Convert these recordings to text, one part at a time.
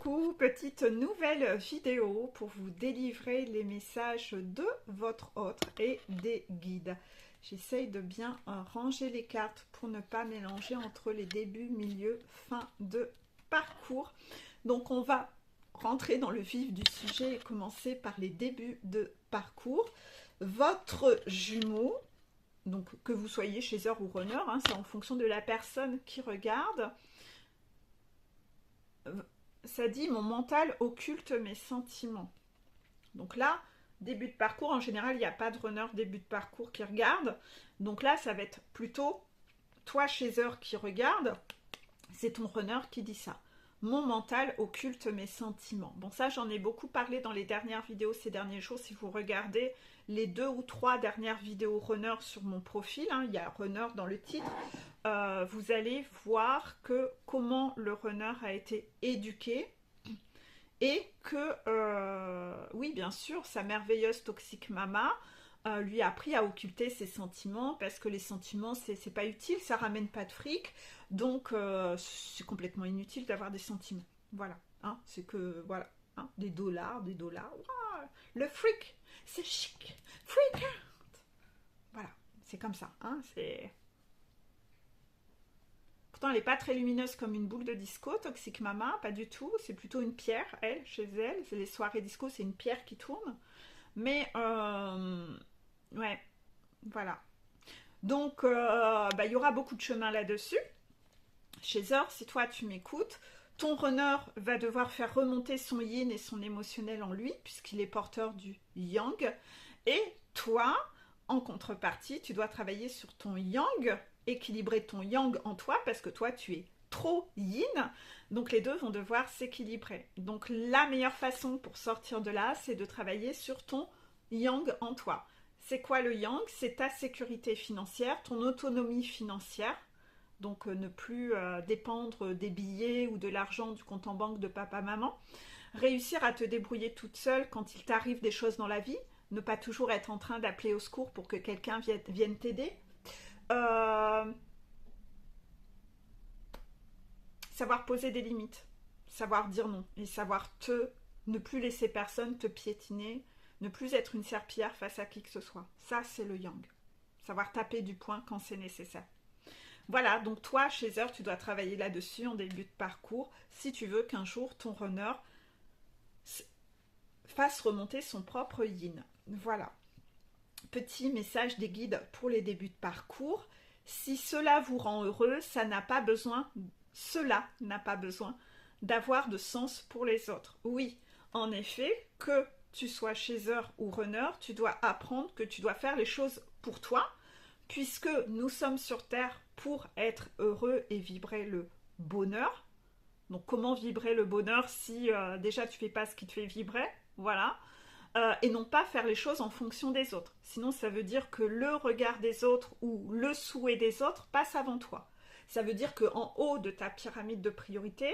Coucou, petite nouvelle vidéo pour vous délivrer les messages de votre hôte et des guides. J'essaye de bien ranger les cartes pour ne pas mélanger entre les débuts, milieu, fin de parcours. Donc on va rentrer dans le vif du sujet et commencer par les débuts de parcours. Votre jumeau, donc que vous soyez chaser ou runner, hein, c'est en fonction de la personne qui regarde. Ça dit, mon mental occulte mes sentiments. Donc là, début de parcours, en général, il n'y a pas de runner début de parcours qui regarde. Donc là, ça va être plutôt toi, chaser, qui regarde. C'est ton runner qui dit ça. Mon mental occulte mes sentiments. Bon, ça, j'en ai beaucoup parlé dans les dernières vidéos ces derniers jours. Si vous regardez les 2 ou 3 dernières vidéos runner sur mon profil, hein, il y a runner dans le titre, vous allez voir que comment le runner a été éduqué et que, oui, bien sûr, sa merveilleuse toxique mama lui a appris à occulter ses sentiments parce que les sentiments, c'est pas utile, ça ramène pas de fric, donc c'est complètement inutile d'avoir des sentiments. Voilà, hein, c'est que, voilà, hein, des dollars, wow, le fric, c'est chic, freak out. Voilà, c'est comme ça, hein, c'est... Pourtant, elle n'est pas très lumineuse comme une boule de disco, Toxic Mama, pas du tout. C'est plutôt une pierre, elle, chez elle. C'est les soirées disco, c'est une pierre qui tourne. Mais, ouais, voilà. Donc, y aura beaucoup de chemin là-dessus. Chaser, si toi, tu m'écoutes, ton runner va devoir faire remonter son yin et son émotionnel en lui, puisqu'il est porteur du yang. Et toi, en contrepartie, tu dois travailler sur ton yang, équilibrer ton yang en toi, parce que toi, tu es trop yin, donc les deux vont devoir s'équilibrer. Donc la meilleure façon pour sortir de là, c'est de travailler sur ton yang en toi. C'est quoi le yang? C'est ta sécurité financière, ton autonomie financière, donc ne plus dépendre des billets ou de l'argent du compte en banque de papa-maman, réussir à te débrouiller toute seule quand il t'arrive des choses dans la vie, ne pas toujours être en train d'appeler au secours pour que quelqu'un vienne t'aider. Savoir poser des limites, savoir dire non et savoir ne plus laisser personne te piétiner, ne plus être une serpillière face à qui que ce soit. Ça, c'est le yang. Savoir taper du poing quand c'est nécessaire. Voilà, donc toi, chaser, tu dois travailler là-dessus en début de parcours si tu veux qu'un jour ton runner fasse remonter son propre yin. Voilà. Petit message des guides pour les débuts de parcours. Si cela vous rend heureux, cela n'a pas besoin d'avoir de sens pour les autres. Oui, en effet, que tu sois chaser ou runner, tu dois apprendre que tu dois faire les choses pour toi, puisque nous sommes sur Terre pour être heureux et vibrer le bonheur. Donc comment vibrer le bonheur si déjà tu ne fais pas ce qui te fait vibrer? Voilà. Et non pas faire les choses en fonction des autres. Sinon, ça veut dire que le regard des autres ou le souhait des autres passe avant toi. Ça veut dire qu'en haut de ta pyramide de priorité,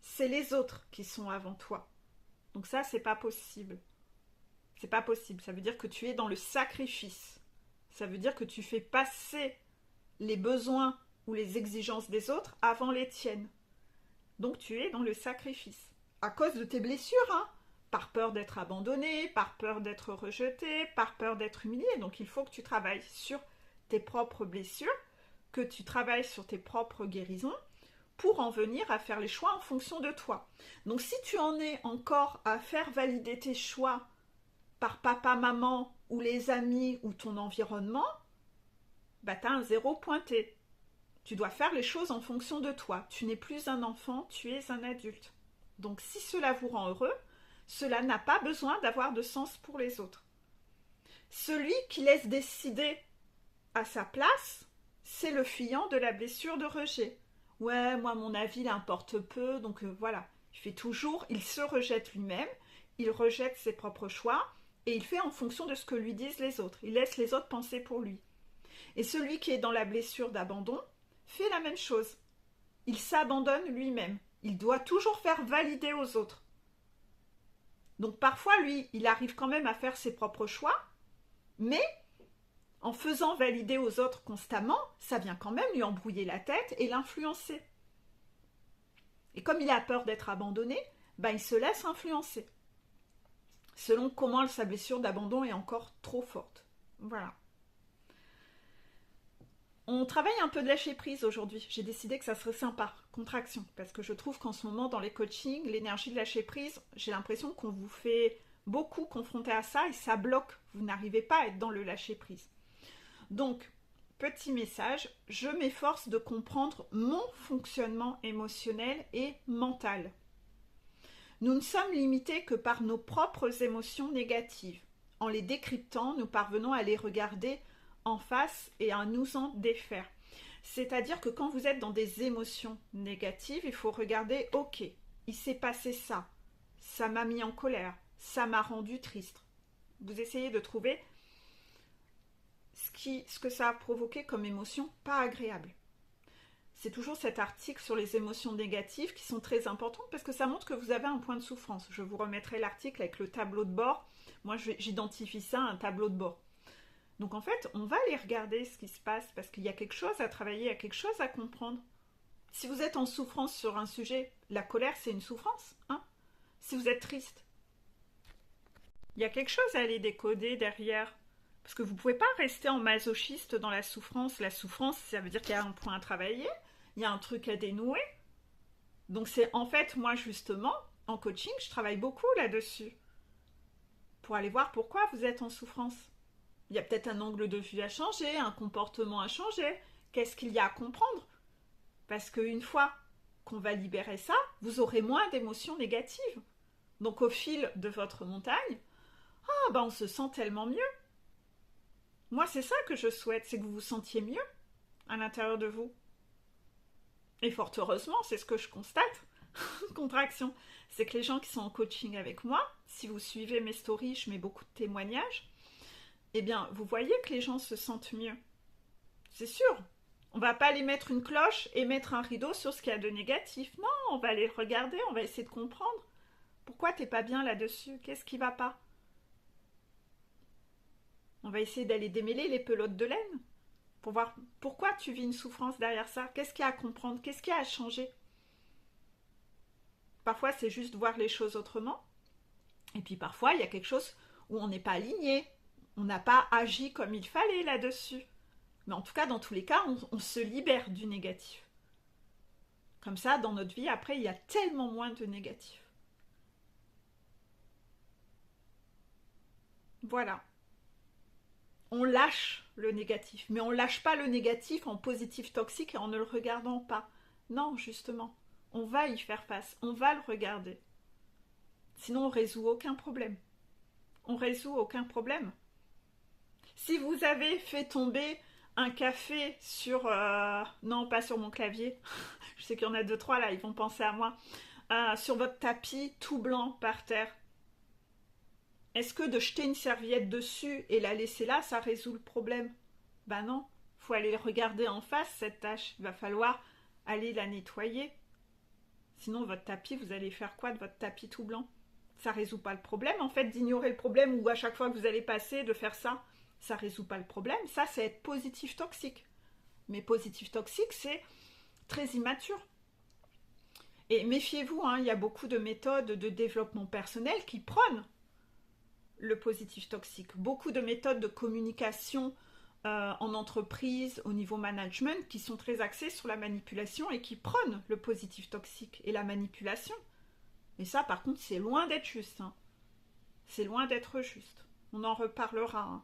c'est les autres qui sont avant toi. Donc ça, c'est pas possible. C'est pas possible. Ça veut dire que tu es dans le sacrifice. Ça veut dire que tu fais passer les besoins ou les exigences des autres avant les tiennes. Donc tu es dans le sacrifice. À cause de tes blessures, hein. Par peur d'être abandonné, par peur d'être rejeté, par peur d'être humilié. Donc il faut que tu travailles sur tes propres blessures, que tu travailles sur tes propres guérisons pour en venir à faire les choix en fonction de toi. Donc si tu en es encore à faire valider tes choix par papa, maman ou les amis ou ton environnement, bah tu as un 0 pointé. Tu dois faire les choses en fonction de toi. Tu n'es plus un enfant, tu es un adulte. Donc si cela vous rend heureux, cela n'a pas besoin d'avoir de sens pour les autres. Celui qui laisse décider à sa place, c'est le fuyant de la blessure de rejet. Ouais, moi mon avis il importe peu, donc voilà. Il se rejette lui-même, il rejette ses propres choix et il fait en fonction de ce que lui disent les autres. Il laisse les autres penser pour lui. Et celui qui est dans la blessure d'abandon fait la même chose. Il s'abandonne lui-même. Il doit toujours faire valider aux autres. Donc parfois, lui, il arrive quand même à faire ses propres choix, mais en faisant valider aux autres constamment, ça vient quand même lui embrouiller la tête et l'influencer. Et comme il a peur d'être abandonné, ben, il se laisse influencer selon comment sa blessure d'abandon est encore trop forte. Voilà. On travaille un peu de lâcher prise aujourd'hui. J'ai décidé que ça serait sympa, contraction, parce que je trouve qu'en ce moment, dans les coachings, l'énergie de lâcher prise, j'ai l'impression qu'on vous fait beaucoup confronter à ça et ça bloque. Vous n'arrivez pas à être dans le lâcher prise. Donc, petit message, je m'efforce de comprendre mon fonctionnement émotionnel et mental. Nous ne sommes limités que par nos propres émotions négatives. En les décryptant, nous parvenons à les regarder en face et à nous en défaire. C'est-à-dire que quand vous êtes dans des émotions négatives, il faut regarder, ok, il s'est passé ça, ça m'a mis en colère, ça m'a rendu triste. Vous essayez de trouver ce que ça a provoqué comme émotion pas agréable. C'est toujours cet article sur les émotions négatives qui sont très importantes parce que ça montre que vous avez un point de souffrance. Je vous remettrai l'article avec le tableau de bord. Moi, j'identifie ça à un tableau de bord. Donc en fait, on va aller regarder ce qui se passe parce qu'il y a quelque chose à travailler, il y a quelque chose à comprendre. Si vous êtes en souffrance sur un sujet, la colère c'est une souffrance, hein. Si vous êtes triste, il y a quelque chose à aller décoder derrière. Parce que vous ne pouvez pas rester en masochiste dans la souffrance. La souffrance, ça veut dire qu'il y a un point à travailler, il y a un truc à dénouer. Donc c'est en fait, moi justement, en coaching, je travaille beaucoup là-dessus. Pour aller voir pourquoi vous êtes en souffrance. Il y a peut-être un angle de vue à changer, un comportement à changer. Qu'est-ce qu'il y a à comprendre? Parce qu'une fois qu'on va libérer ça, vous aurez moins d'émotions négatives. Donc au fil de votre montagne, on se sent tellement mieux. Moi, c'est ça que je souhaite, c'est que vous vous sentiez mieux à l'intérieur de vous. Et fort heureusement, c'est ce que je constate. Contraction. C'est que les gens qui sont en coaching avec moi, si vous suivez mes stories, je mets beaucoup de témoignages, eh bien, vous voyez que les gens se sentent mieux. C'est sûr. On va pas aller mettre une cloche et mettre un rideau sur ce qu'il y a de négatif. Non, on va aller regarder, on va essayer de comprendre. Pourquoi t'es pas bien là-dessus? Qu'est-ce qui va pas? On va essayer d'aller démêler les pelotes de laine pour voir pourquoi tu vis une souffrance derrière ça. Qu'est-ce qu'il y a à comprendre? Qu'est-ce qu'il y a à changer? Parfois, c'est juste voir les choses autrement. Et puis parfois, il y a quelque chose où on n'est pas aligné. On n'a pas agi comme il fallait là-dessus. Mais en tout cas, dans tous les cas, on se libère du négatif. Comme ça, dans notre vie, après, il y a tellement moins de négatif. Voilà. On lâche le négatif. Mais on ne lâche pas le négatif en positif toxique et en ne le regardant pas. Non, justement. On va y faire face. On va le regarder. Sinon, on résout aucun problème. On résout aucun problème. Si vous avez fait tomber un café sur... non, pas sur mon clavier. Je sais qu'il y en a 2-3 là, ils vont penser à moi. Sur votre tapis tout blanc par terre. Est-ce que de jeter une serviette dessus et la laisser là, ça résout le problème? Ben non, il faut aller regarder en face cette tâche. Il va falloir aller la nettoyer. Sinon, votre tapis, vous allez faire quoi de votre tapis tout blanc? Ça résout pas le problème, en fait, d'ignorer le problème ou à chaque fois que vous allez passer, de faire ça. Ça résout pas le problème. Ça, c'est être positif toxique. Mais positif toxique, c'est très immature. Et méfiez-vous, hein, il y a beaucoup de méthodes de développement personnel qui prônent le positif toxique. Beaucoup de méthodes de communication en entreprise, au niveau management, qui sont très axées sur la manipulation et qui prônent le positif toxique et la manipulation. Et ça, par contre, c'est loin d'être juste. Hein. C'est loin d'être juste. On en reparlera. Hein.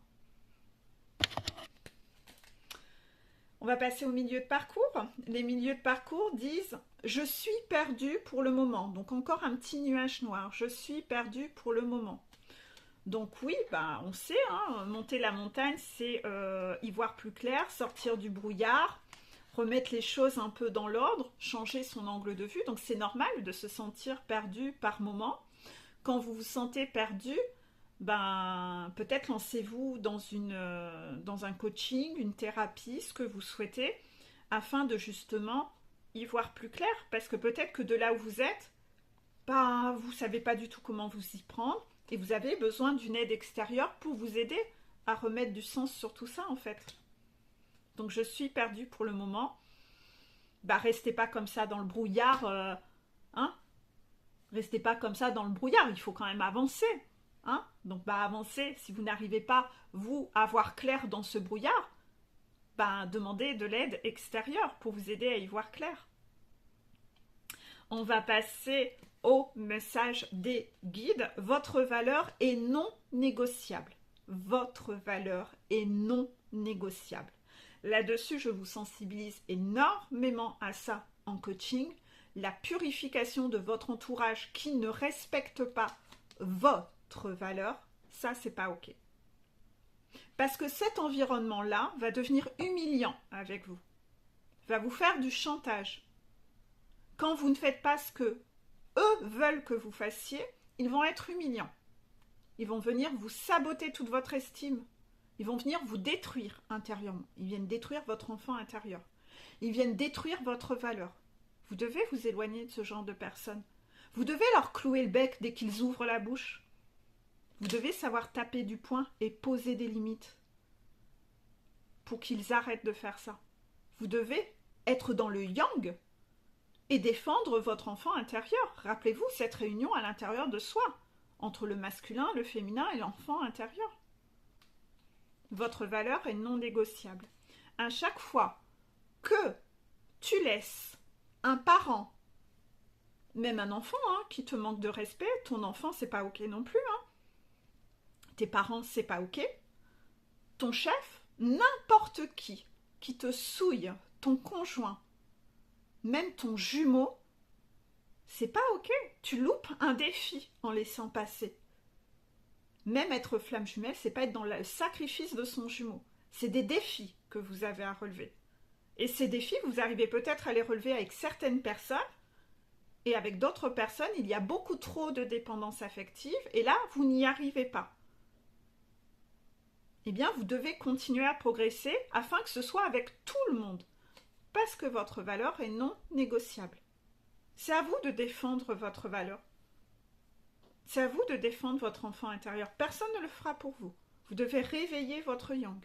On va passer au milieu de parcours. Les milieux de parcours disent « Je suis perdu pour le moment ». Donc encore un petit nuage noir. « Je suis perdu pour le moment ». Donc oui, on sait, hein, monter la montagne, c'est y voir plus clair, sortir du brouillard, remettre les choses un peu dans l'ordre, changer son angle de vue. Donc c'est normal de se sentir perdu par moment. Quand vous vous sentez perdu, peut-être lancez-vous dans un coaching, une thérapie, ce que vous souhaitez, afin de justement y voir plus clair. Parce que peut-être que de là où vous êtes, vous ne savez pas du tout comment vous y prendre. Et vous avez besoin d'une aide extérieure pour vous aider à remettre du sens sur tout ça, en fait. Donc, je suis perdue pour le moment. Restez pas comme ça dans le brouillard. Hein. Restez pas comme ça dans le brouillard, il faut quand même avancer. Hein? Donc avancer, si vous n'arrivez pas, vous, à voir clair dans ce brouillard, demandez de l'aide extérieure pour vous aider à y voir clair. On va passer au message des guides. Votre valeur est non négociable. Votre valeur est non négociable. Là-dessus, je vous sensibilise énormément à ça en coaching. La purification de votre entourage qui ne respecte pas votre valeur, ça, c'est pas OK. Parce que cet environnement-là va devenir humiliant avec vous. Va vous faire du chantage. Quand vous ne faites pas ce que eux veulent que vous fassiez, ils vont être humiliants. Ils vont venir vous saboter toute votre estime. Ils vont venir vous détruire intérieurement. Ils viennent détruire votre enfant intérieur. Ils viennent détruire votre valeur. Vous devez vous éloigner de ce genre de personnes. Vous devez leur clouer le bec dès qu'ils ouvrent la bouche. Vous devez savoir taper du poing et poser des limites pour qu'ils arrêtent de faire ça. Vous devez être dans le yang et défendre votre enfant intérieur. Rappelez-vous cette réunion à l'intérieur de soi, entre le masculin, le féminin et l'enfant intérieur. Votre valeur est non négociable. À chaque fois que tu laisses un parent, même un enfant qui te manque de respect, ton enfant, c'est pas OK non plus. Tes parents, c'est pas OK. Ton chef, n'importe qui te souille, ton conjoint, même ton jumeau, c'est pas OK. Tu loupes un défi en laissant passer. Même être flamme jumelle, c'est pas être dans le sacrifice de son jumeau. C'est des défis que vous avez à relever. Et ces défis, vous arrivez peut-être à les relever avec certaines personnes, et avec d'autres personnes, il y a beaucoup trop de dépendance affective, et là, vous n'y arrivez pas. Eh bien, vous devez continuer à progresser afin que ce soit avec tout le monde. Parce que votre valeur est non négociable. C'est à vous de défendre votre valeur. C'est à vous de défendre votre enfant intérieur. Personne ne le fera pour vous. Vous devez réveiller votre yang.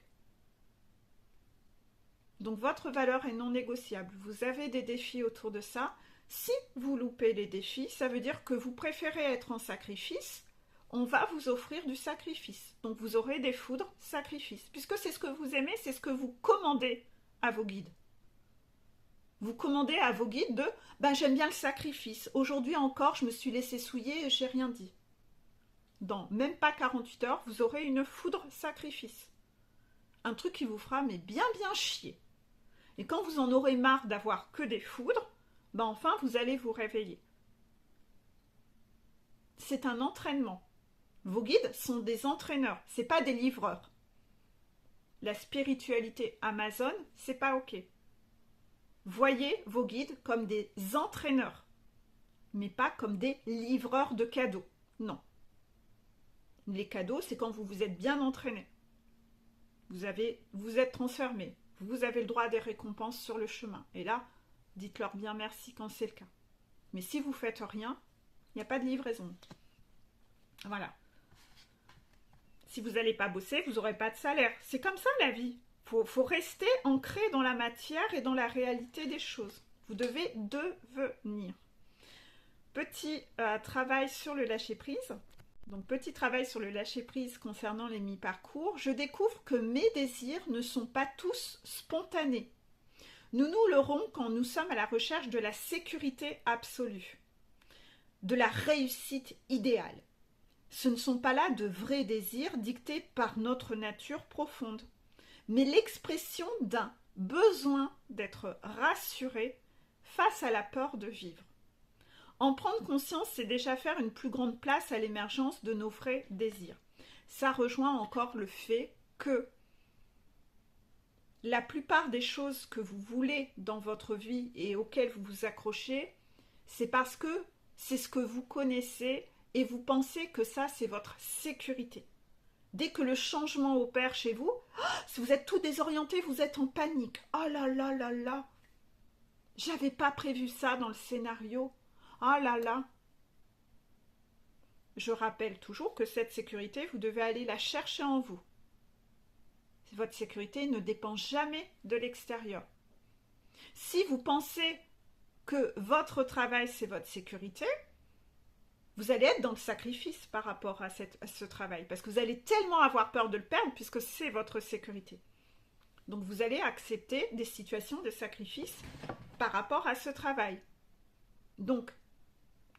Donc votre valeur est non négociable. Vous avez des défis autour de ça. Si vous loupez les défis, ça veut dire que vous préférez être en sacrifice. On va vous offrir du sacrifice. Donc vous aurez des foudres sacrifices. Puisque c'est ce que vous aimez, c'est ce que vous commandez à vos guides. Vous commandez à vos guides de « j'aime bien le sacrifice. Aujourd'hui encore, je me suis laissé souiller et j'ai rien dit. » Dans même pas 48 heures, vous aurez une foudre sacrifice. Un truc qui vous fera mais bien chier. Et quand vous en aurez marre d'avoir que des foudres, enfin vous allez vous réveiller. C'est un entraînement. Vos guides sont des entraîneurs, c'est pas des livreurs. La spiritualité Amazon, c'est pas OK. Voyez vos guides comme des entraîneurs, mais pas comme des livreurs de cadeaux. Non. Les cadeaux, c'est quand vous vous êtes bien entraîné. Vous êtes transformé. Vous avez le droit à des récompenses sur le chemin. Et là, dites-leur bien merci quand c'est le cas. Mais si vous faites rien, il n'y a pas de livraison. Voilà. Si vous n'allez pas bosser, vous n'aurez pas de salaire. C'est comme ça la vie. Faut rester ancré dans la matière et dans la réalité des choses. Vous devez devenir. Petit travail sur le lâcher-prise. Donc, petit travail sur le lâcher-prise concernant les mi-parcours. Je découvre que mes désirs ne sont pas tous spontanés. Nous nous l'aurons quand nous sommes à la recherche de la sécurité absolue, de la réussite idéale. Ce ne sont pas là de vrais désirs dictés par notre nature profonde, mais l'expression d'un besoin d'être rassuré face à la peur de vivre. En prendre conscience, c'est déjà faire une plus grande place à l'émergence de nos vrais désirs. Ça rejoint encore le fait que la plupart des choses que vous voulez dans votre vie et auxquelles vous vous accrochez, c'est parce que c'est ce que vous connaissez et vous pensez que ça, c'est votre sécurité. Dès que le changement opère chez vous, si vous êtes tout désorienté, vous êtes en panique. Oh là là là là, j'avais pas prévu ça dans le scénario. Ah là là. Je rappelle toujours que cette sécurité, vous devez aller la chercher en vous. Votre sécurité ne dépend jamais de l'extérieur. Si vous pensez que votre travail, c'est votre sécurité, vous allez être dans le sacrifice par rapport à ce travail, parce que vous allez tellement avoir peur de le perdre, puisque c'est votre sécurité. Donc vous allez accepter des situations de sacrifice par rapport à ce travail. Donc,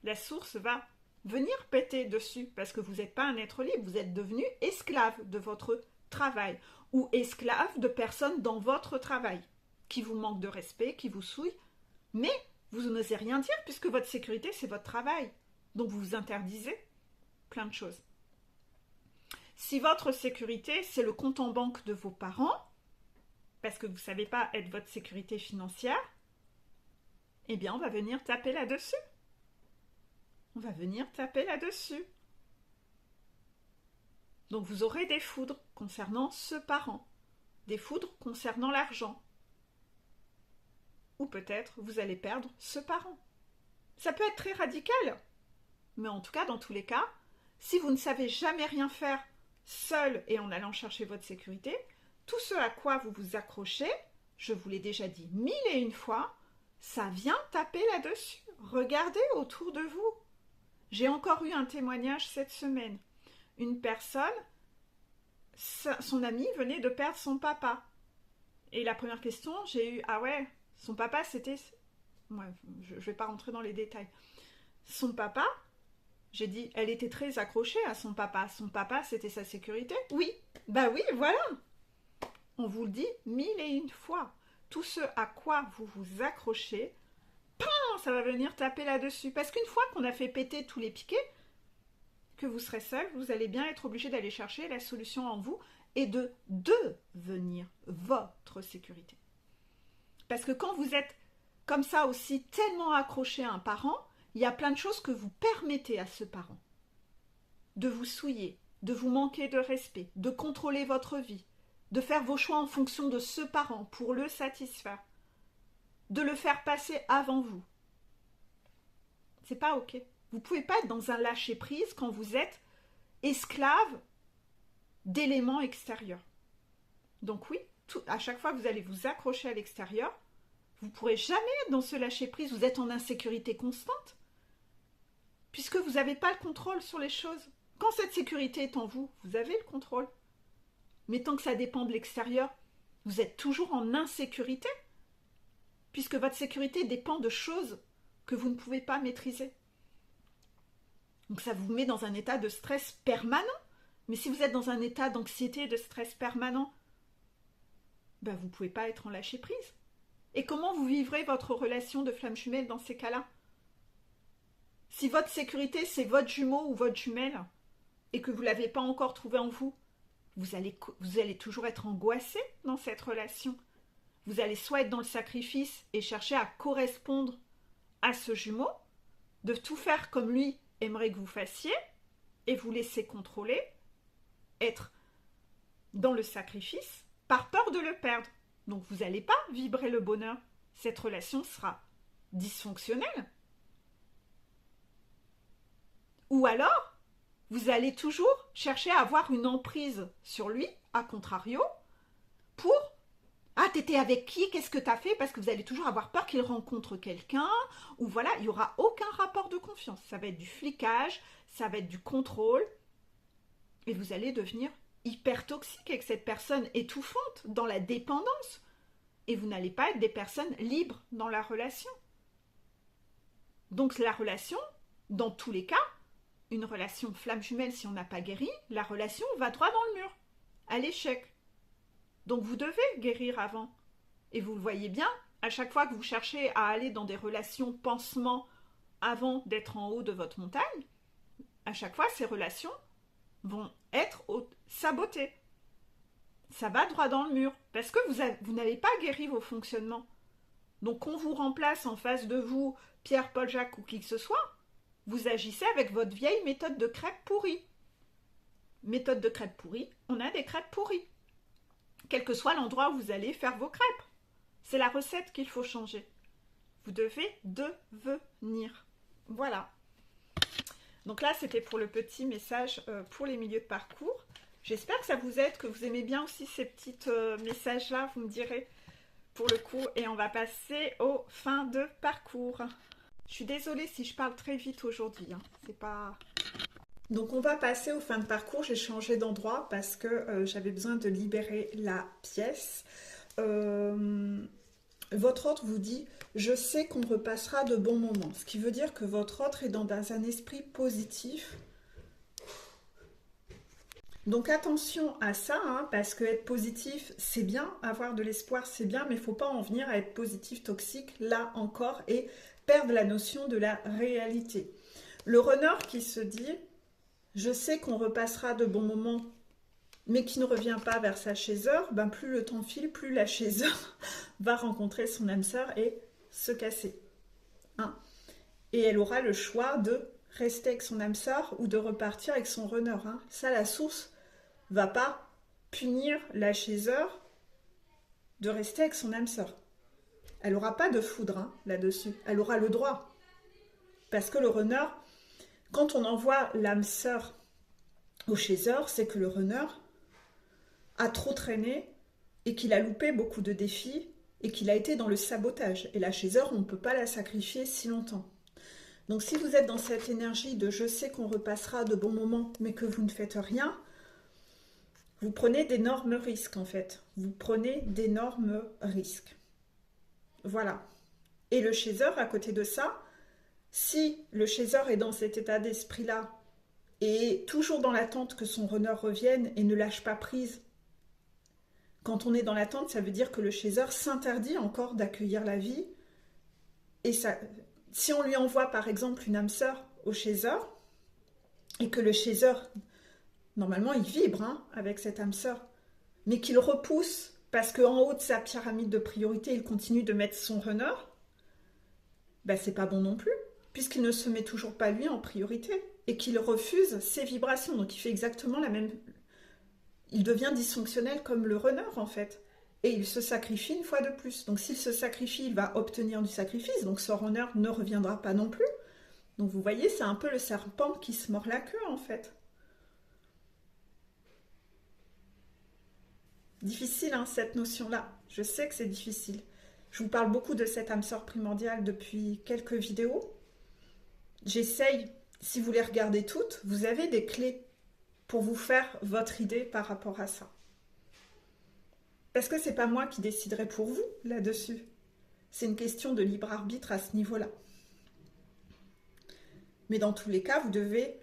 la source va venir péter dessus, parce que vous n'êtes pas un être libre, vous êtes devenu esclave de votre travail, ou esclave de personnes dans votre travail, qui vous manquent de respect, qui vous souillent, mais vous n'osez rien dire, puisque votre sécurité, c'est votre travail. Donc vous vous interdisez plein de choses. Si votre sécurité, c'est le compte en banque de vos parents, parce que vous ne savez pas être votre sécurité financière, eh bien on va venir taper là-dessus. On va venir taper là-dessus. Donc vous aurez des foudres concernant ce parent, des foudres concernant l'argent. Ou peut-être vous allez perdre ce parent. Ça peut être très radical. Mais en tout cas, dans tous les cas, si vous ne savez jamais rien faire seul et en allant chercher votre sécurité, tout ce à quoi vous vous accrochez, je vous l'ai déjà dit 1001 fois, ça vient taper là-dessus. Regardez autour de vous. J'ai encore eu un témoignage cette semaine. Une personne, son ami venait de perdre son papa. Et la première question, j'ai eu, ah ouais, son papa c'était... Ouais, je ne vais pas rentrer dans les détails. Son papa... J'ai dit, elle était très accrochée à son papa. Son papa, c'était sa sécurité. Oui, bah oui, voilà. On vous le dit 1001 fois. Tout ce à quoi vous vous accrochez, ça va venir taper là-dessus. Parce qu'une fois qu'on a fait péter tous les piquets, que vous serez seul, vous allez bien être obligé d'aller chercher la solution en vous et de devenir votre sécurité. Parce que quand vous êtes comme ça aussi tellement accroché à un parent, il y a plein de choses que vous permettez à ce parent. De vous souiller, de vous manquer de respect, de contrôler votre vie, de faire vos choix en fonction de ce parent pour le satisfaire, de le faire passer avant vous. C'est pas ok. Vous pouvez pas être dans un lâcher-prise quand vous êtes esclave d'éléments extérieurs. Donc oui, à chaque fois que vous allez vous accrocher à l'extérieur, vous ne pourrez jamais être dans ce lâcher-prise. Vous êtes en insécurité constante, puisque vous n'avez pas le contrôle sur les choses. Quand cette sécurité est en vous, vous avez le contrôle. Mais tant que ça dépend de l'extérieur, vous êtes toujours en insécurité, puisque votre sécurité dépend de choses que vous ne pouvez pas maîtriser. Donc ça vous met dans un état de stress permanent. Mais si vous êtes dans un état d'anxiété, de stress permanent, ben vous ne pouvez pas être en lâcher-prise. Et comment vous vivrez votre relation de flamme jumelle dans ces cas-là? Si votre sécurité, c'est votre jumeau ou votre jumelle, et que vous ne l'avez pas encore trouvé en vous, vous allez toujours être angoissé dans cette relation. Vous allez soit être dans le sacrifice et chercher à correspondre à ce jumeau, de tout faire comme lui aimerait que vous fassiez, et vous laisser contrôler, être dans le sacrifice, par peur de le perdre. Donc vous n'allez pas vibrer le bonheur. Cette relation sera dysfonctionnelle. Ou alors, vous allez toujours chercher à avoir une emprise sur lui, à contrario, pour « Ah, t'étais avec qui? Qu'est-ce que t'as fait ?» Parce que vous allez toujours avoir peur qu'il rencontre quelqu'un, ou voilà, il n'y aura aucun rapport de confiance. Ça va être du flicage, ça va être du contrôle, et vous allez devenir hyper toxique avec cette personne étouffante dans la dépendance. Et vous n'allez pas être des personnes libres dans la relation. Donc la relation, dans tous les cas, une relation flamme jumelle, si on n'a pas guéri, la relation va droit dans le mur, à l'échec. Donc vous devez guérir avant. Et vous le voyez bien, à chaque fois que vous cherchez à aller dans des relations pansement avant d'être en haut de votre montagne, à chaque fois ces relations vont être sabotées. Ça va droit dans le mur, parce que vous n'avez pas guéri vos fonctionnements. Donc qu'on vous remplace en face de vous, Pierre, Paul, Jacques ou qui que ce soit, vous agissez avec votre vieille méthode de crêpes pourries. Méthode de crêpes pourries, on a des crêpes pourries. Quel que soit l'endroit où vous allez faire vos crêpes. C'est la recette qu'il faut changer. Vous devez devenir. Voilà. Donc là, c'était pour le petit message pour les milieux de parcours. J'espère que ça vous aide, que vous aimez bien aussi ces petits messages-là, vous me direz pour le coup. Et on va passer aux fins de parcours. Je suis désolée si je parle très vite aujourd'hui, hein. C'est pas... Donc on va passer aux fins de parcours. J'ai changé d'endroit parce que j'avais besoin de libérer la pièce. Votre ordre vous dit je sais qu'on repassera de bons moments, ce qui veut dire que votre ordre est dans un esprit positif. Donc attention à ça, hein, parce que être positif c'est bien, avoir de l'espoir c'est bien, mais il ne faut pas en venir à être positif toxique là encore et perdre la notion de la réalité. Le runner qui se dit je sais qu'on repassera de bons moments, mais qui ne revient pas vers sa chaiseur, ben plus le temps file, plus la chaiseur va rencontrer son âme sœur et se casser. Hein. Et elle aura le choix de rester avec son âme sœur ou de repartir avec son runner. Hein. Ça, la source va pas punir la chaiseur de rester avec son âme sœur. Elle n'aura pas de foudre hein, là-dessus. Elle aura le droit. Parce que le runner, quand on envoie l'âme sœur au chaser, c'est que le runner a trop traîné et qu'il a loupé beaucoup de défis et qu'il a été dans le sabotage. Et la chaser, on ne peut pas la sacrifier si longtemps. Donc si vous êtes dans cette énergie de je sais qu'on repassera de bons moments, mais que vous ne faites rien, vous prenez d'énormes risques en fait. Vous prenez d'énormes risques. Voilà. Et le chaser, à côté de ça, si le chaser est dans cet état d'esprit-là et est toujours dans l'attente que son runner revienne et ne lâche pas prise, quand on est dans l'attente, ça veut dire que le chaser s'interdit encore d'accueillir la vie. Et ça, si on lui envoie par exemple une âme sœur au chaser, et que le chaser, normalement il vibre hein, avec cette âme sœur, mais qu'il repousse parce qu'en haut de sa pyramide de priorité, il continue de mettre son runner, ben c'est pas bon non plus, puisqu'il ne se met toujours pas lui en priorité, et qu'il refuse ses vibrations. Donc il fait exactement la même... Il devient dysfonctionnel comme le runner en fait. Et il se sacrifie une fois de plus. Donc s'il se sacrifie, il va obtenir du sacrifice. Donc son runner ne reviendra pas non plus. Donc vous voyez, c'est un peu le serpent qui se mord la queue en fait. Difficile hein, cette notion-là. Je sais que c'est difficile. Je vous parle beaucoup de cette âme sœur primordiale depuis quelques vidéos. J'essaye, si vous les regardez toutes, vous avez des clés pour vous faire votre idée par rapport à ça. Parce que c'est pas moi qui déciderai pour vous là-dessus. C'est une question de libre arbitre à ce niveau-là. Mais dans tous les cas, vous devez,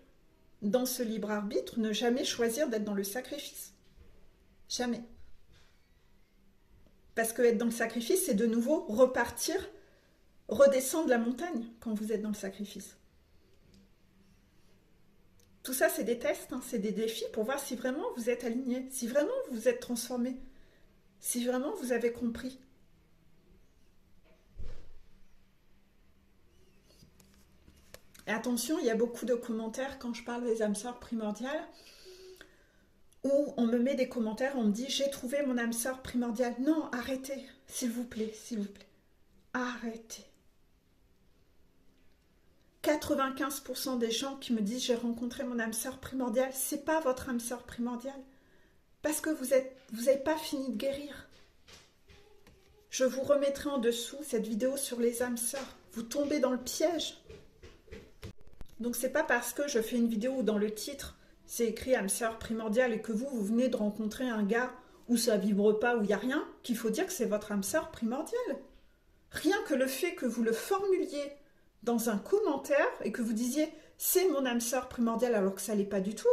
dans ce libre arbitre, ne jamais choisir d'être dans le sacrifice. Jamais. Parce que être dans le sacrifice, c'est de nouveau repartir, redescendre la montagne quand vous êtes dans le sacrifice. Tout ça, c'est des tests, hein, c'est des défis pour voir si vraiment vous êtes aligné, si vraiment vous êtes transformé, si vraiment vous avez compris. Et attention, il y a beaucoup de commentaires quand je parle des âmes sœurs primordiales où on me met des commentaires, on me dit « J'ai trouvé mon âme sœur primordiale ». Non, arrêtez, s'il vous plaît, arrêtez. 95% des gens qui me disent j'ai rencontré mon âme sœur primordiale, c'est pas votre âme sœur primordiale. Parce que vous n'avez pas fini de guérir. Je vous remettrai en dessous cette vidéo sur les âmes sœurs. Vous tombez dans le piège. Donc c'est pas parce que je fais une vidéo où dans le titre c'est écrit âme sœur primordiale et que vous venez de rencontrer un gars où ça vibre pas, où il n'y a rien, qu'il faut dire que c'est votre âme sœur primordiale. Rien que le fait que vous le formuliez dans un commentaire et que vous disiez « c'est mon âme sœur primordiale » alors que ça l'est pas du tout,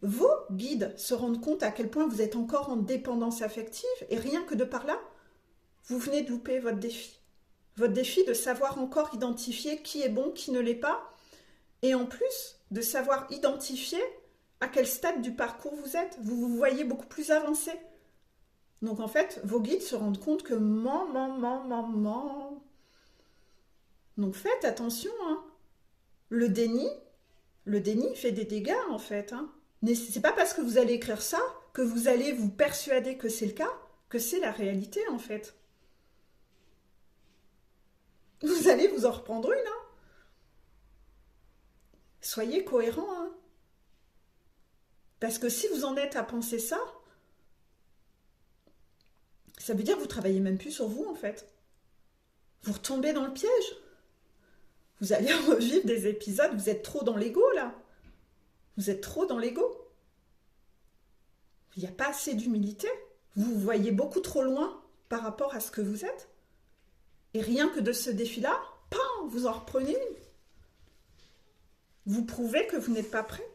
vos guides se rendent compte à quel point vous êtes encore en dépendance affective et rien que de par là, vous venez de louper votre défi. Votre défi de savoir encore identifier qui est bon, qui ne l'est pas et en plus de savoir identifier à quel stade du parcours vous êtes. Vous vous voyez beaucoup plus avancé. Donc en fait, vos guides se rendent compte que Donc faites attention, hein. Le déni fait des dégâts en fait. Hein. C'est pas parce que vous allez écrire ça que vous allez vous persuader que c'est le cas, que c'est la réalité en fait. Vous allez vous en reprendre une. Hein. Soyez cohérents. Hein. Parce que si vous en êtes à penser ça, ça veut dire que vous ne travaillez même plus sur vous en fait. Vous retombez dans le piège. Vous allez revivre des épisodes, vous êtes trop dans l'ego là. Vous êtes trop dans l'ego. Il n'y a pas assez d'humilité. Vous vous voyez beaucoup trop loin par rapport à ce que vous êtes. Et rien que de ce défi-là, pam, vous en reprenez une. Vous prouvez que vous n'êtes pas prêt.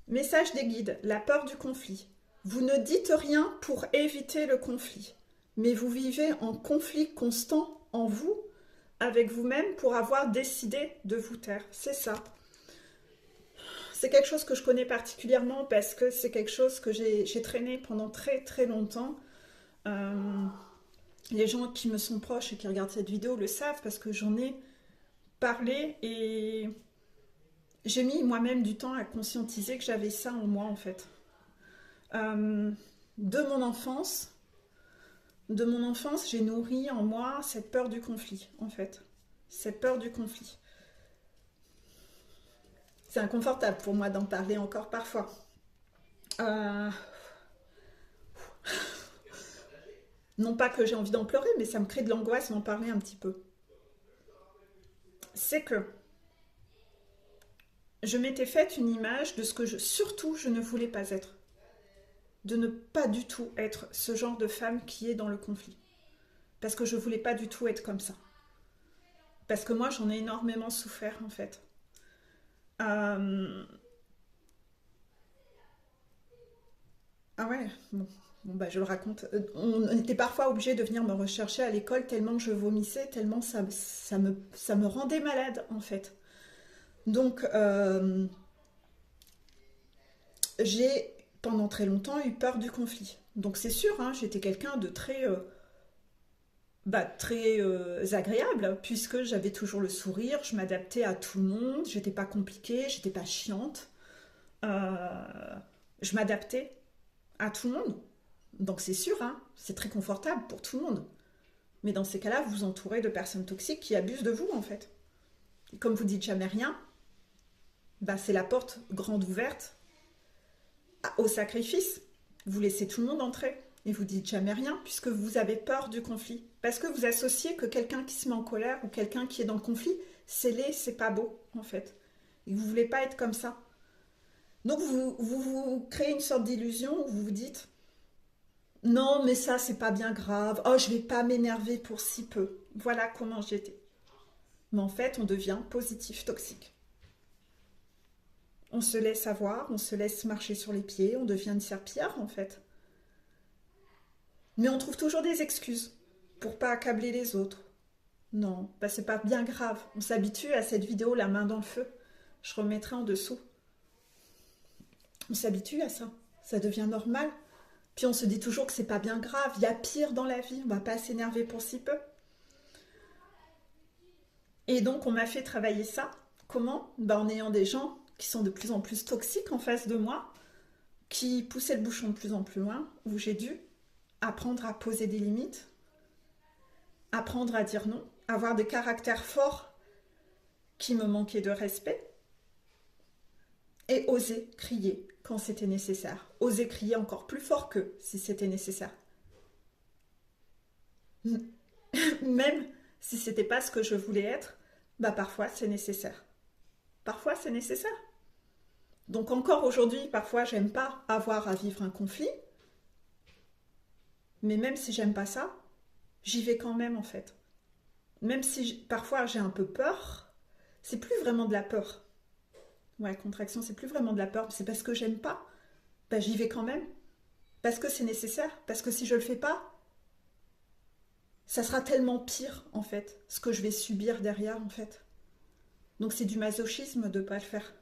Message des guides, la peur du conflit. Vous ne dites rien pour éviter le conflit, mais vous vivez en conflit constant en vous, avec vous-même, pour avoir décidé de vous taire. C'est ça. C'est quelque chose que je connais particulièrement parce que c'est quelque chose que j'ai traîné pendant très très longtemps. Les gens qui me sont proches et qui regardent cette vidéo le savent parce que j'en ai parlé et j'ai mis moi-même du temps à conscientiser que j'avais ça en moi en fait. De mon enfance, j'ai nourri en moi cette peur du conflit en fait. Cette peur du conflit. C'est inconfortable pour moi d'en parler encore parfois. Non pas que j'ai envie d'en pleurer, mais ça me crée de l'angoisse d'en parler un petit peu. C'est que je m'étais faite une image de ce que surtout je ne voulais pas être. De ne pas du tout être ce genre de femme qui est dans le conflit. Parce que je ne voulais pas du tout être comme ça. Parce que moi, j'en ai énormément souffert, en fait. Ah ouais, bon. Bon, bah, je le raconte. On était parfois obligé de venir me rechercher à l'école tellement je vomissais, tellement ça me rendait malade, en fait. Donc, j'ai pendant très longtemps eu peur du conflit. Donc c'est sûr, hein, j'étais quelqu'un de très, très agréable, puisque j'avais toujours le sourire, je m'adaptais à tout le monde, j'étais pas compliquée, j'étais pas chiante. Je m'adaptais à tout le monde. Donc c'est sûr, hein, c'est très confortable pour tout le monde. Mais dans ces cas-là, vous vous entourez de personnes toxiques qui abusent de vous, en fait. Et comme vous dites jamais rien, bah, c'est la porte grande ouverte au sacrifice. Vous laissez tout le monde entrer et vous dites jamais rien puisque vous avez peur du conflit. Parce que vous associez que quelqu'un qui se met en colère ou quelqu'un qui est dans le conflit, c'est laid, c'est pas beau en fait. Et vous voulez pas être comme ça. Donc vous créez une sorte d'illusion où vous vous dites non mais ça c'est pas bien grave, oh je vais pas m'énerver pour si peu. Voilà comment j'étais. Mais en fait on devient positif toxique. On se laisse avoir, on se laisse marcher sur les pieds, on devient une serpillière en fait. Mais on trouve toujours des excuses pour pas accabler les autres. Non, bah c'est pas bien grave. On s'habitue à cette vidéo la main dans le feu. Je remettrai en dessous. On s'habitue à ça. Ça devient normal. Puis on se dit toujours que c'est pas bien grave. Il y a pire dans la vie. On va pas s'énerver pour si peu. Et donc on m'a fait travailler ça. Comment? Bah en ayant des gens qui sont de plus en plus toxiques en face de moi, qui poussaient le bouchon de plus en plus loin, où j'ai dû apprendre à poser des limites, apprendre à dire non, avoir des caractères forts qui me manquaient de respect, et oser crier quand c'était nécessaire, oser crier encore plus fort qu'eux si c'était nécessaire. Même si c'était pas ce que je voulais être, bah parfois c'est nécessaire. Parfois c'est nécessaire. Donc encore aujourd'hui, parfois j'aime pas avoir à vivre un conflit, mais même si j'aime pas ça, j'y vais quand même en fait. Même si parfois j'ai un peu peur, c'est plus vraiment de la peur. Ouais, contraction, c'est plus vraiment de la peur, c'est parce que j'aime pas. Bah, j'y vais quand même. Parce que c'est nécessaire. Parce que si je le fais pas, ça sera tellement pire en fait, ce que je vais subir derrière en fait. Donc c'est du masochisme de pas le faire.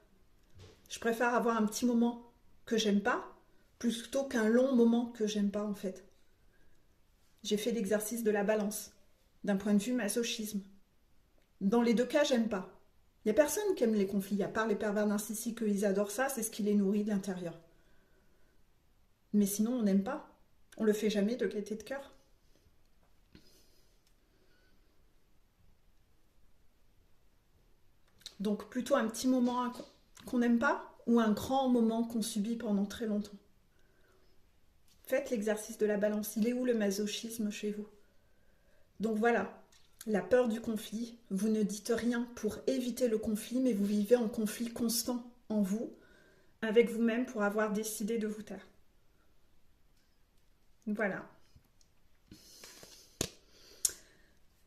Je préfère avoir un petit moment que j'aime pas, plutôt qu'un long moment que j'aime pas en fait. J'ai fait l'exercice de la balance, d'un point de vue masochisme. Dans les deux cas, j'aime pas. Il n'y a personne qui aime les conflits, à part les pervers narcissiques, ils adorent ça, c'est ce qui les nourrit de l'intérieur. Mais sinon, on n'aime pas. On le fait jamais de gaieté de cœur. Donc plutôt un petit moment qu'on n'aime pas ou un grand moment qu'on subit pendant très longtemps. Faites l'exercice de la balance. Il est où le masochisme chez vous? Donc voilà, la peur du conflit. Vous ne dites rien pour éviter le conflit, mais vous vivez en conflit constant en vous, avec vous-même, pour avoir décidé de vous taire. Voilà.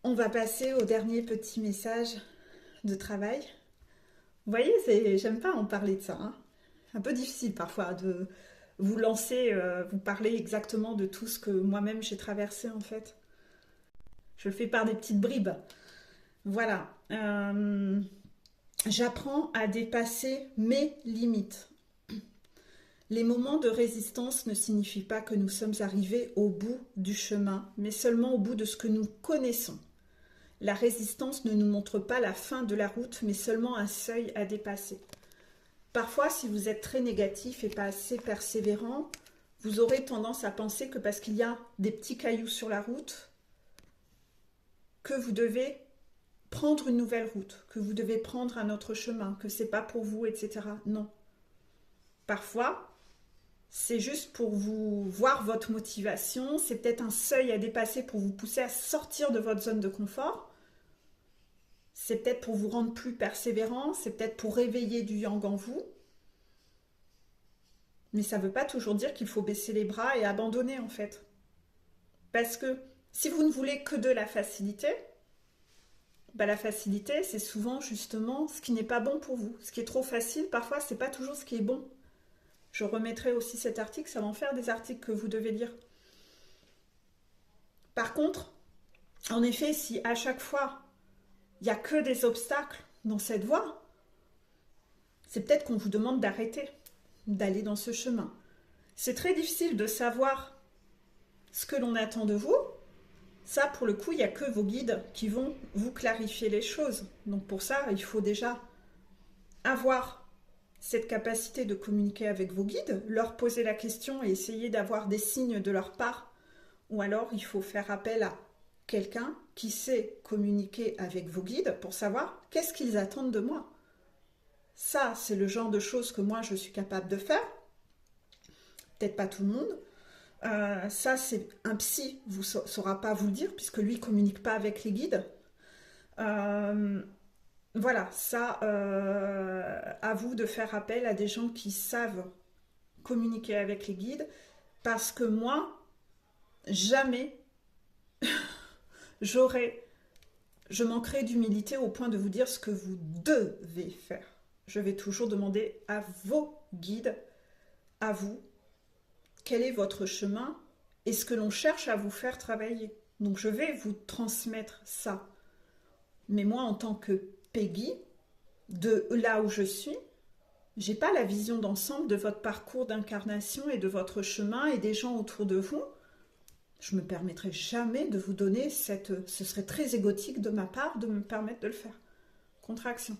On va passer au dernier petit message de travail. Vous voyez, j'aime pas en parler de ça. Hein. C'est un peu difficile parfois de vous lancer, vous parler exactement de tout ce que moi-même j'ai traversé en fait. Je le fais par des petites bribes. Voilà. J'apprends à dépasser mes limites. Les moments de résistance ne signifient pas que nous sommes arrivés au bout du chemin, mais seulement au bout de ce que nous connaissons. La résistance ne nous montre pas la fin de la route, mais seulement un seuil à dépasser. Parfois, si vous êtes très négatif et pas assez persévérant, vous aurez tendance à penser que parce qu'il y a des petits cailloux sur la route, que vous devez prendre une nouvelle route, que vous devez prendre un autre chemin, que c'est pas pour vous, etc. Non. Parfois, c'est juste pour vous voir votre motivation, c'est peut-être un seuil à dépasser pour vous pousser à sortir de votre zone de confort. C'est peut-être pour vous rendre plus persévérant, c'est peut-être pour réveiller du yang en vous. Mais ça ne veut pas toujours dire qu'il faut baisser les bras et abandonner en fait. Parce que si vous ne voulez que de la facilité, la facilité c'est souvent justement ce qui n'est pas bon pour vous. Ce qui est trop facile, parfois c'est pas toujours ce qui est bon. Je remettrai aussi cet article, ça va en faire des articles que vous devez lire. Par contre, en effet, si à chaque fois, il n'y a que des obstacles dans cette voie, c'est peut-être qu'on vous demande d'arrêter, d'aller dans ce chemin. C'est très difficile de savoir ce que l'on attend de vous. Ça, pour le coup, il n'y a que vos guides qui vont vous clarifier les choses. Donc pour ça, il faut déjà avoir cette capacité de communiquer avec vos guides, leur poser la question et essayer d'avoir des signes de leur part. Ou alors, il faut faire appel à quelqu'un qui sait communiquer avec vos guides pour savoir qu'est-ce qu'ils attendent de moi. Ça, c'est le genre de choses que moi, je suis capable de faire. Peut-être pas tout le monde. Ça, c'est un psy, ne saura pas vous le dire, puisque lui, ne communique pas avec les guides. Voilà, ça, à vous de faire appel à des gens qui savent communiquer avec les guides, parce que moi, jamais je manquerai d'humilité au point de vous dire ce que vous devez faire. Je vais toujours demander à vos guides, à vous, quel est votre chemin et ce que l'on cherche à vous faire travailler. Donc je vais vous transmettre ça. Mais moi, en tant que Peggy, de là où je suis, j'ai pas la vision d'ensemble de votre parcours d'incarnation et de votre chemin et des gens autour de vous. Je me permettrai jamais de vous donner cette... Ce serait très égotique de ma part de me permettre de le faire. Contraction.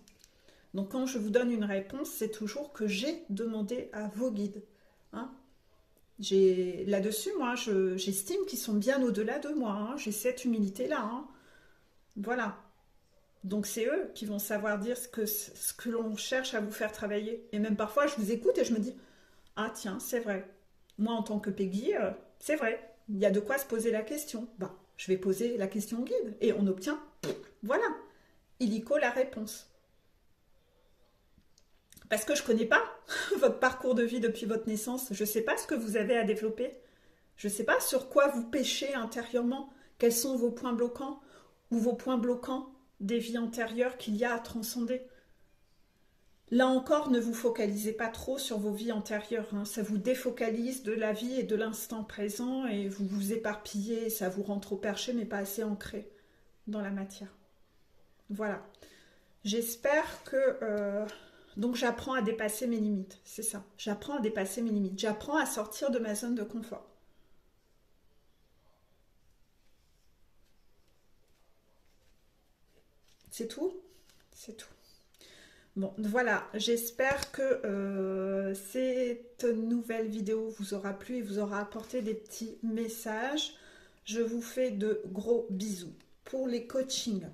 Donc quand je vous donne une réponse, c'est toujours que j'ai demandé à vos guides. Hein. Là-dessus, moi, j'estime qu'ils sont bien au-delà de moi. Hein. J'ai cette humilité-là. Hein. Voilà. Donc c'est eux qui vont savoir dire ce que l'on cherche à vous faire travailler. Et même parfois, je vous écoute et je me dis « Ah tiens, c'est vrai. Moi, en tant que Peggy, c'est vrai. Il y a de quoi se poser la question. Ben, je vais poser la question au guide. » Et on obtient, voilà, illico la réponse. Parce que je ne connais pas votre parcours de vie depuis votre naissance. Je ne sais pas ce que vous avez à développer. Je ne sais pas sur quoi vous péchez intérieurement. Quels sont vos points bloquants ou vos points bloquants des vies antérieures qu'il y a à transcender. Là encore, ne vous focalisez pas trop sur vos vies antérieures. Hein. Ça vous défocalise de la vie et de l'instant présent et vous vous éparpillez. Ça vous rend trop perché mais pas assez ancré dans la matière. Voilà. J'espère que... Donc j'apprends à dépasser mes limites. C'est ça. J'apprends à dépasser mes limites. J'apprends à sortir de ma zone de confort. C'est tout? C'est tout. Bon, voilà, j'espère que cette nouvelle vidéo vous aura plu et vous aura apporté des petits messages. Je vous fais de gros bisous. Pour les coachings,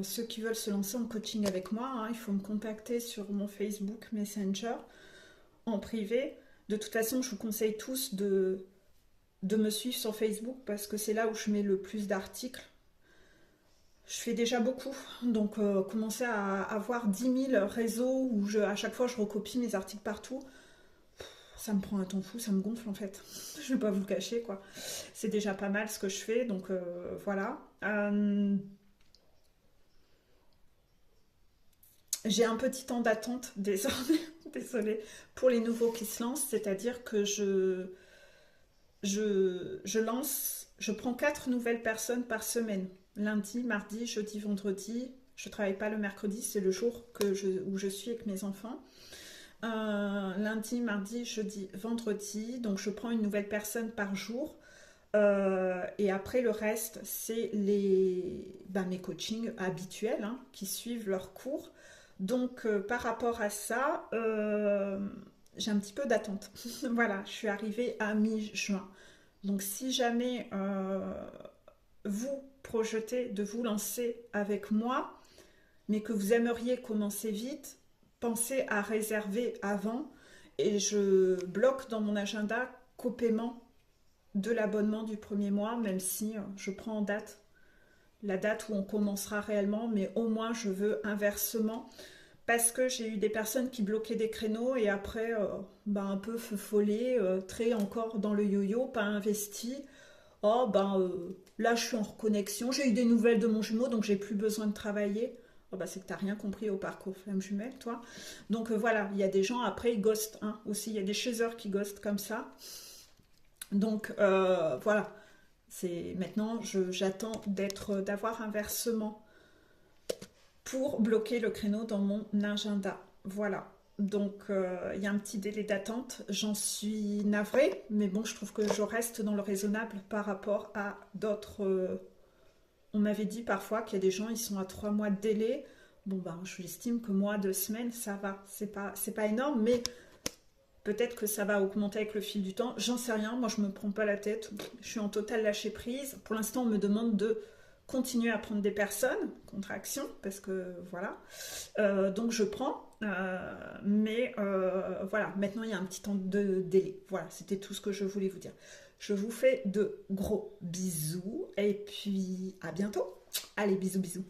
ceux qui veulent se lancer en coaching avec moi, hein, il faut me contacter sur mon Facebook Messenger en privé. De toute façon, je vous conseille tous de me suivre sur Facebook parce que c'est là où je mets le plus d'articles. je fais déjà beaucoup. Donc, commencer à avoir 10 000 réseaux où à chaque fois je recopie mes articles partout, ça me prend un temps fou, ça me gonfle en fait. Je vais pas vous le cacher, quoi. C'est déjà pas mal ce que je fais, donc voilà. J'ai un petit temps d'attente désormais, désolée, pour les nouveaux qui se lancent, c'est-à-dire que je lance, je prends 4 nouvelles personnes par semaine. Lundi, mardi, jeudi, vendredi. Je travaille pas le mercredi, c'est le jour où je suis avec mes enfants. Lundi, mardi, jeudi, vendredi. Donc je prends une nouvelle personne par jour. Et après le reste, c'est mes coachings habituels, hein, qui suivent leurs cours. Donc par rapport à ça, j'ai un petit peu d'attente. Voilà, je suis arrivée à mi-juin. Donc si jamais vous projetez de vous lancer avec moi, mais que vous aimeriez commencer vite, pensez à réserver avant et je bloque dans mon agenda qu'au paiement de l'abonnement du premier mois, même si je prends en date la date où on commencera réellement, mais au moins je veux un versement parce que j'ai eu des personnes qui bloquaient des créneaux et après un peu feu follet, très encore dans le yo-yo, pas investi. Oh là je suis en reconnexion, j'ai eu des nouvelles de mon jumeau donc j'ai plus besoin de travailler. Oh, c'est que t'as rien compris au parcours flamme jumelle, toi. Donc voilà, il y a des gens après ils ghostent, hein, aussi, il y a des chasers qui ghostent comme ça. Donc voilà, c'est maintenant j'attends d'avoir un versement pour bloquer le créneau dans mon agenda. Voilà. Donc il y a un petit délai d'attente, j'en suis navrée, mais bon, je trouve que je reste dans le raisonnable par rapport à d'autres. On m'avait dit parfois qu'il y a des gens, ils sont à 3 mois de délai. Bon, je l'estime que moi, 2 semaines, ça va. C'est pas énorme, mais peut-être que ça va augmenter avec le fil du temps. J'en sais rien, moi je me prends pas la tête. Je suis en total lâcher prise. Pour l'instant, on me demande de continuer à prendre des personnes, contraction, parce que voilà. Donc je prends, mais voilà, maintenant il y a un petit temps de délai. Voilà, c'était tout ce que je voulais vous dire. Je vous fais de gros bisous et puis à bientôt. Allez, bisous, bisous.